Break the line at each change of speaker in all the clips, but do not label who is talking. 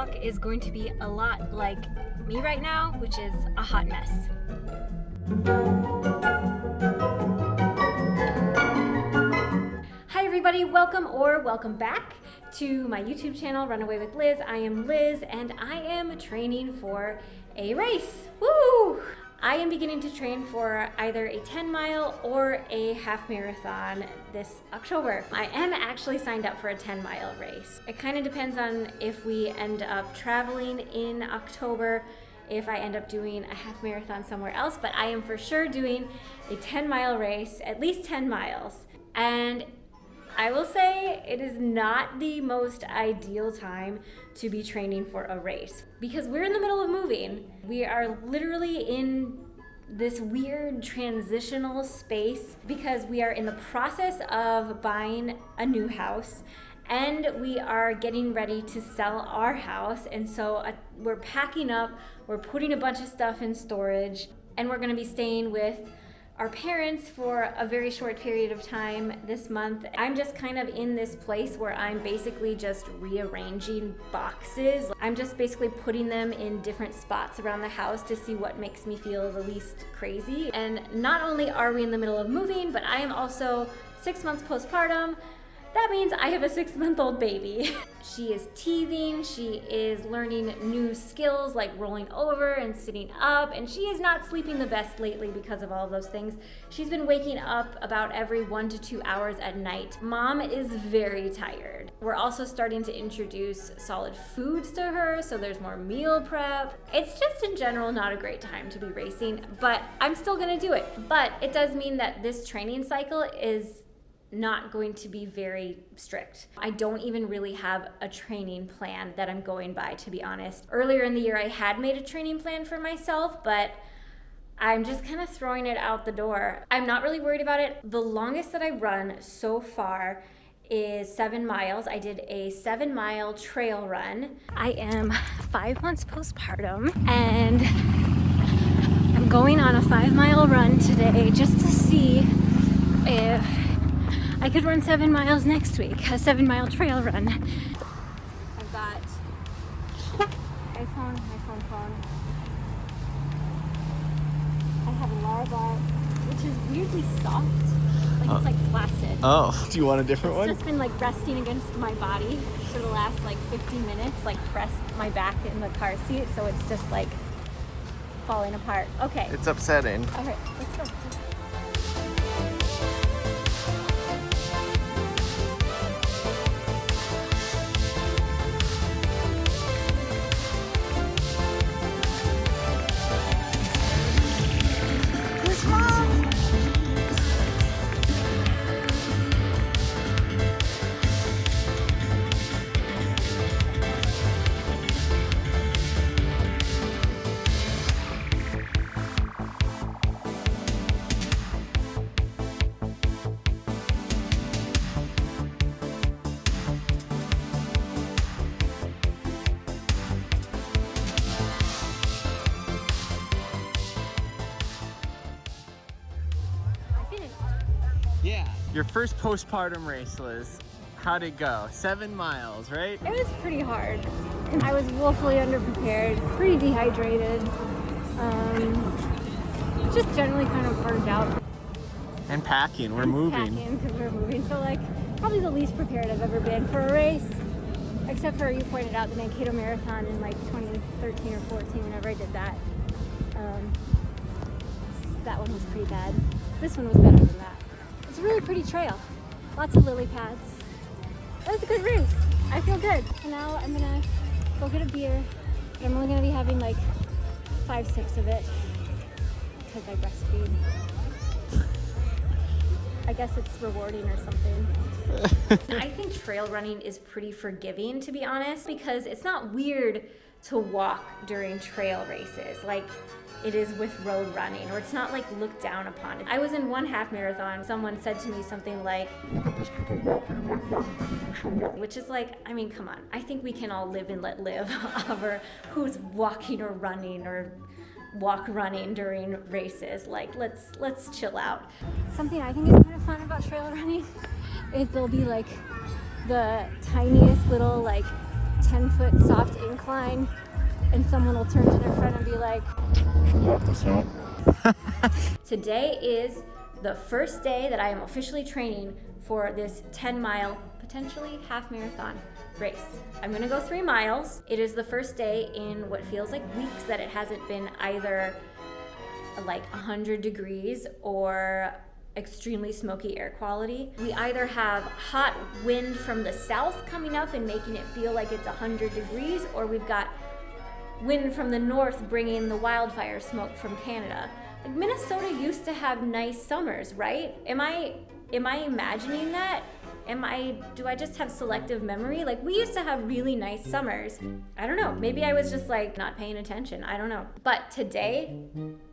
walk is going to be a lot like me right now, which is a hot mess. Hi everybody, welcome back to my YouTube channel, Runaway with Liz. I am Liz and I am training for a race. Woo! I am beginning to train for either a 10 mile or a half marathon this October. I am actually signed up for a 10 mile race. It kind of depends on if we end up traveling in October, if I end up doing a half marathon somewhere else, but I am for sure doing a 10 mile race, at least 10 miles. And I will say it is not the most ideal time to be training for a race because we're in the middle of moving. We are literally in this weird transitional space because we are in the process of buying a new house and we are getting ready to sell our house. And so we're packing up, we're putting a bunch of stuff in storage, and we're gonna be staying with our parents for a very short period of time this month. I'm just kind of in this place where I'm basically just rearranging boxes. I'm just basically putting them in different spots around the house to see what makes me feel the least crazy. And not only are we in the middle of moving, but I am also 6 months postpartum. That means I have a 6-month-old baby. She is teething, she is learning new skills like rolling over and sitting up, and she is not sleeping the best lately because of all of those things. She's been waking up about every 1 to 2 hours at night. Mom is very tired. We're also starting to introduce solid foods to her, so there's more meal prep. It's just in general not a great time to be racing, but I'm still gonna do it. But it does mean that this training cycle is not going to be very strict. I don't even really have a training plan that I'm going by, to be honest. Earlier in the year, I had made a training plan for myself, but I'm just kind of throwing it out the door. I'm not really worried about it. The longest that I've run so far is 7 miles. I did a 7-mile trail run. I am 5 months postpartum and I'm going on a 5-mile run today just to see if I could run 7 miles next week, a 7-mile trail run. I've got iPhone. I have a Larva, which is weirdly soft, like it's like flaccid.
Oh, do you want a different one?
It's just been like resting against my body for the last like 15 minutes, like pressed my back in the car seat, so it's just like falling apart. Okay.
It's upsetting.
All right, let's go.
Yeah. Your first postpartum race, Liz. How'd it go? 7 miles, right?
It was pretty hard. I was woefully underprepared, pretty dehydrated, just generally kind of burned out.
And packing, we're moving.
Packing because we're moving, so like probably the least prepared I've ever been for a race, except for you pointed out the Mankato Marathon in like 2013 or 14 whenever I did that. That one was pretty bad. This one was better than that. It's a really pretty trail. Lots of lily pads. That was a good race. I feel good. So now I'm gonna go get a beer, but I'm only gonna be having like 5 sips of it because I breastfeed. I guess it's rewarding or something. I think trail running is pretty forgiving, to be honest, because it's not weird to walk during trail races like it is with road running, or it's not like looked down upon. I was in one half marathon, someone said to me something like, which is like, I mean, come on. I think we can all live and let live over who's walking or running or walk running during races. Like, let's chill out. Something I think is kind of fun about trail running is there'll be like the tiniest little like 10-foot soft incline, and someone will turn to their friend and be like, today is the first day that I am officially training for this 10-mile, potentially half marathon race. I'm gonna go 3 miles. It is the first day in what feels like weeks that it hasn't been either like 100 degrees or extremely smoky air quality. We either have hot wind from the south coming up and making it feel like it's 100 degrees, or we've got wind from the north bringing the wildfire smoke from Canada. Like, Minnesota used to have nice summers, right? Am I imagining that? Do I just have selective memory? Like, we used to have really nice summers. I don't know. Maybe I was just like not paying attention. I don't know. But today,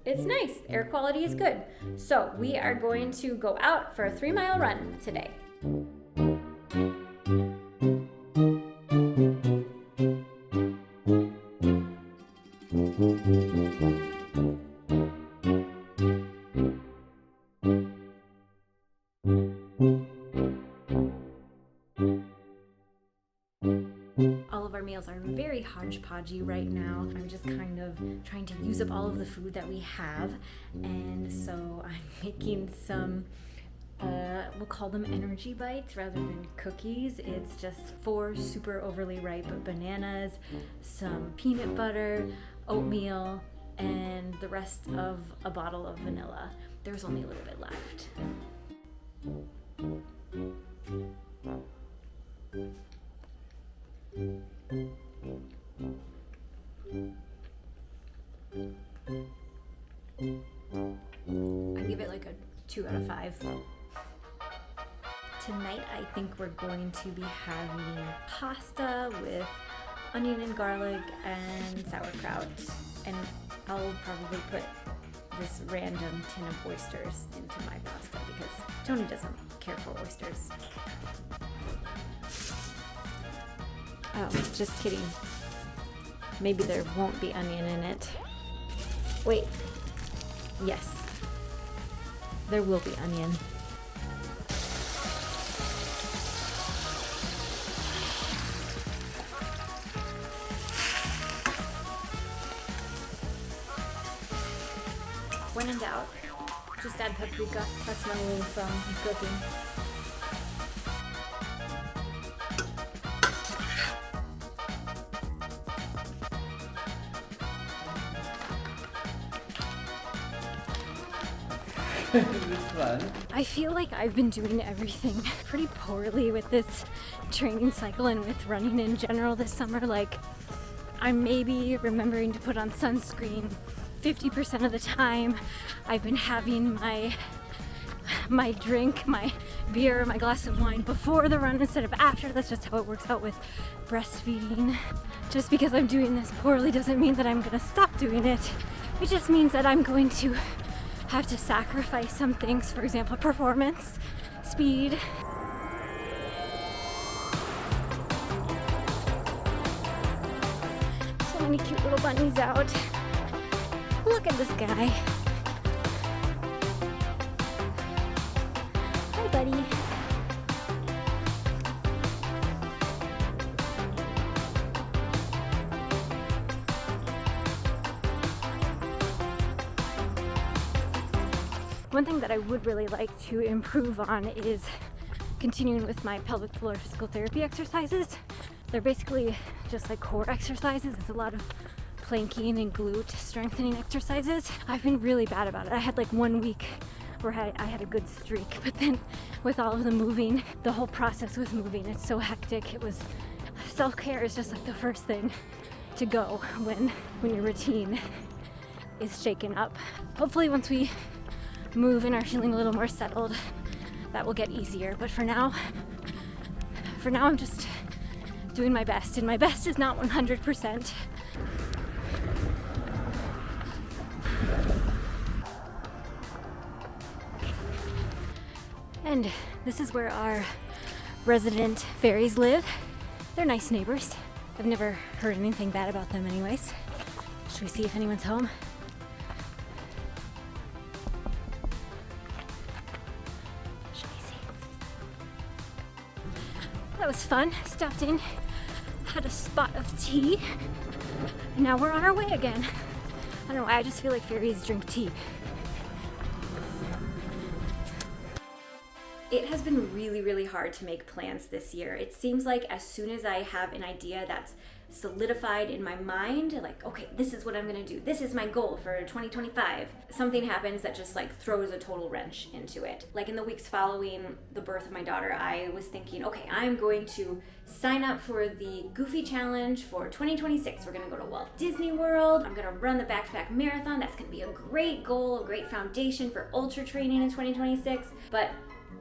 it's nice. Air quality is good. So we are going to go out for a 3-mile run today. All of our meals are very hodgepodgey right now. I'm just kind of trying to use up all of the food that we have, and so I'm making some we'll call them energy bites rather than cookies. It's just 4 super overly ripe bananas, some peanut butter, oatmeal, and the rest of a bottle of vanilla. There's only a little bit left. I give it like a 2 out of 5. Tonight I think we're going to be having pasta with onion and garlic and sauerkraut, and I'll probably put this random tin of oysters into my pasta because Tony doesn't care for oysters. Oh, just kidding. Maybe there won't be onion in it. Wait. Yes. There will be onion. When in doubt, just add paprika. That's my rule from cooking.
It's fun.
I feel like I've been doing everything pretty poorly with this training cycle and with running in general this summer. Like, I'm maybe remembering to put on sunscreen 50% of the time. I've been having my drink, my beer, my glass of wine before the run instead of after. That's just how it works out with breastfeeding. Just because I'm doing this poorly doesn't mean that I'm gonna stop doing it. It just means that I'm going to have to sacrifice some things, for example, performance, speed. So many cute little bunnies out. Look at this guy. Hi, buddy. One thing that I would really like to improve on is continuing with my pelvic floor physical therapy exercises. They're basically just like core exercises. It's a lot of planking and glute strengthening exercises. I've been really bad about it. I had like 1 week where I had a good streak, but then with all of the moving, the whole process with moving, it's so hectic. It was, self-care is just like the first thing to go when your routine is shaken up. Hopefully once we move and are feeling a little more settled, that will get easier. But for now I'm just doing my best, and my best is not 100%. And this is where our resident fairies live. They're nice neighbors. I've never heard anything bad about them anyways. Should we see if anyone's home? That was fun. Stopped in, had a spot of tea. And now we're on our way again. I don't know why, I just feel like fairies drink tea. It has been really, really hard to make plans this year. It seems like as soon as I have an idea that's solidified in my mind, like, okay, this is what I'm gonna do, this is my goal for 2025, something happens that just like throws a total wrench into it. Like in the weeks following the birth of my daughter, I was thinking, okay, I'm going to sign up for the Goofy Challenge for 2026. We're gonna go to Walt Disney World. I'm gonna run the back-to-back marathon. That's gonna be a great goal, a great foundation for ultra training in 2026. But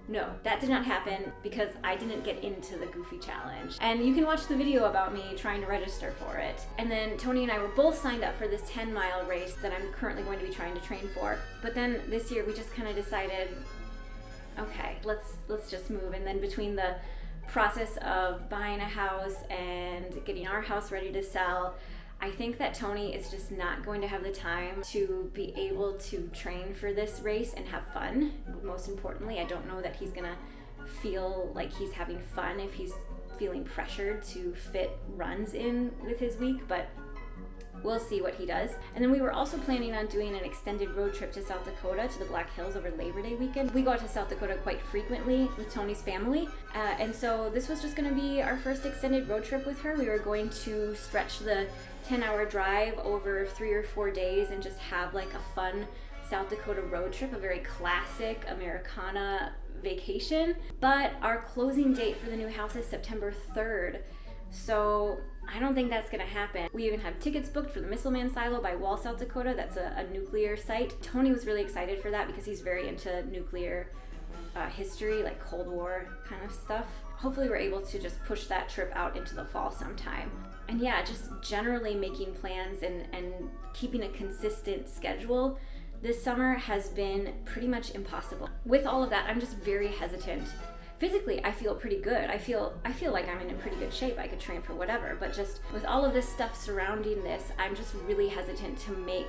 no, that did not happen because I didn't get into the Goofy Challenge. And you can watch the video about me trying to register for it. And then Tony and I were both signed up for this 10-mile race that I'm currently going to be trying to train for. But then this year we just kind of decided, okay, let's just move. And then between the process of buying a house and getting our house ready to sell, I think that Tony is just not going to have the time to be able to train for this race and have fun. Most importantly, I don't know that he's gonna feel like he's having fun if he's feeling pressured to fit runs in with his week, but we'll see what he does. And then we were also planning on doing an extended road trip to South Dakota, to the Black Hills over Labor Day weekend. We go out to South Dakota quite frequently with Tony's family. And so this was just gonna be our first extended road trip with her. We were going to stretch the 10-hour drive over 3 or 4 days and just have like a fun South Dakota road trip, a very classic Americana vacation. But our closing date for the new house is September 3rd. So I don't think that's gonna happen. We even have tickets booked for the Missile Man Silo by Wall, South Dakota. That's a nuclear site. Tony was really excited for that because he's very into nuclear history, like Cold War kind of stuff. Hopefully we're able to just push that trip out into the fall sometime. And yeah, just generally making plans and keeping a consistent schedule this summer has been pretty much impossible. With all of that, I'm just very hesitant. Physically, I feel pretty good. I feel like I'm in pretty good shape. I could train for whatever, but just with all of this stuff surrounding this, I'm just really hesitant to make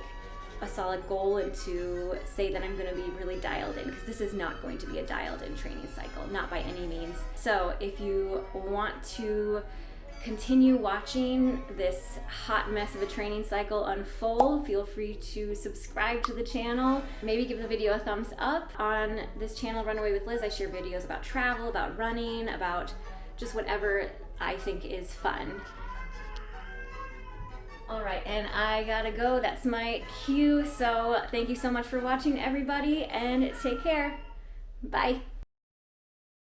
a solid goal and to say that I'm going to be really dialed in, because this is not going to be a dialed in training cycle, not by any means. So if you want to continue watching this hot mess of a training cycle unfold, feel free to subscribe to the channel. Maybe give the video a thumbs up. On this channel, Runaway with Liz, I share videos about travel, about running, about just whatever I think is fun. All right, and I gotta go. That's my cue. So thank you so much for watching, everybody, and take care. Bye.